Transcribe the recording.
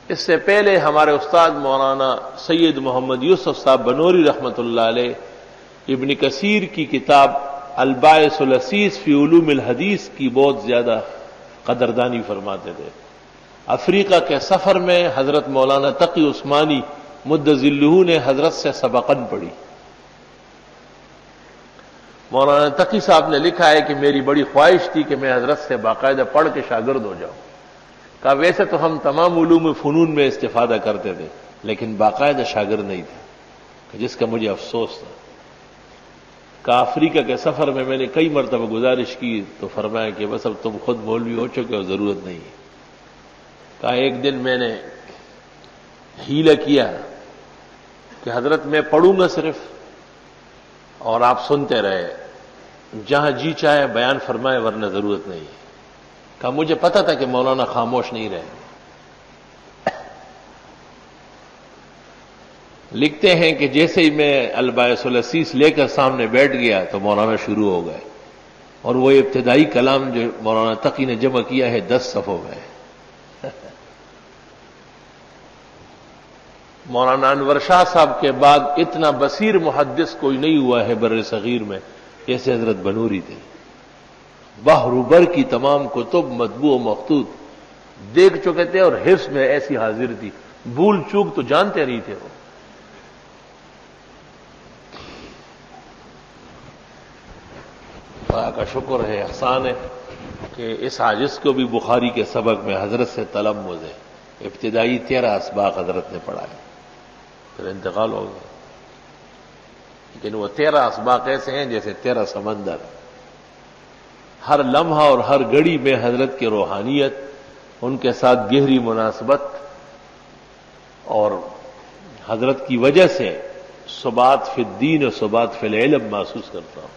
اس سے پہلے ہمارے استاد مولانا سید محمد یوسف صاحب بنوری رحمۃ اللہ علیہ ابن کثیر کی کتاب الباعث الاسیس فی علوم الحدیث کی بہت زیادہ قدردانی فرماتے تھے۔ افریقہ کے سفر میں حضرت مولانا تقی عثمانی مد ظلہ نے حضرت سے سبقن پڑھی۔ مولانا تقی صاحب نے لکھا ہے کہ میری بڑی خواہش تھی کہ میں حضرت سے باقاعدہ پڑھ کے شاگرد ہو جاؤں۔ کہا ویسے تو ہم تمام علوم فنون میں استفادہ کرتے تھے لیکن باقاعدہ شاگرد نہیں تھے، جس کا مجھے افسوس تھا۔ کہا افریقہ کے سفر میں میں نے کئی مرتبہ گزارش کی تو فرمایا کہ بس اب تم خود مولوی ہو چکے ہو، ضرورت نہیں ہے۔ کہا ایک دن میں نے ہیلہ کیا کہ حضرت میں پڑھوں گا صرف اور آپ سنتے رہے، جہاں جی چاہے بیان فرمائے ورنہ ضرورت نہیں ہے۔ کہا مجھے پتا تھا کہ مولانا خاموش نہیں رہے۔ لکھتے ہیں کہ جیسے ہی میں الباعث الاسیس لے کر سامنے بیٹھ گیا تو مولانا شروع ہو گئے، اور وہ ابتدائی کلام جو مولانا تقی نے جمع کیا ہے 10 صفحوں میں۔ مولانا انور شاہ صاحب کے بعد اتنا بصیر محدث کوئی نہیں ہوا ہے بر صغیر میں جیسے حضرت بنوری تھے۔ بحر بر کی تمام کتب مطبوع و مخطوط دیکھ چکے تھے اور حفظ میں ایسی حاضر تھی، بھول چوک تو جانتے نہیں تھے وہ۔ خدا کا شکر ہے، احسان ہے کہ اس عاجز کو بھی بخاری کے سبق میں حضرت سے تلمذ ہے۔ ابتدائی 13 اسباق حضرت نے پڑھائے، پھر انتقال ہو گیا، لیکن وہ 13 اسباق ایسے ہیں جیسے 13 سمندر۔ ہر لمحہ اور ہر گھڑی میں حضرت کی روحانیت، ان کے ساتھ گہری مناسبت اور حضرت کی وجہ سے ثبات فی الدین و ثبات فی العلم محسوس کرتا ہوں۔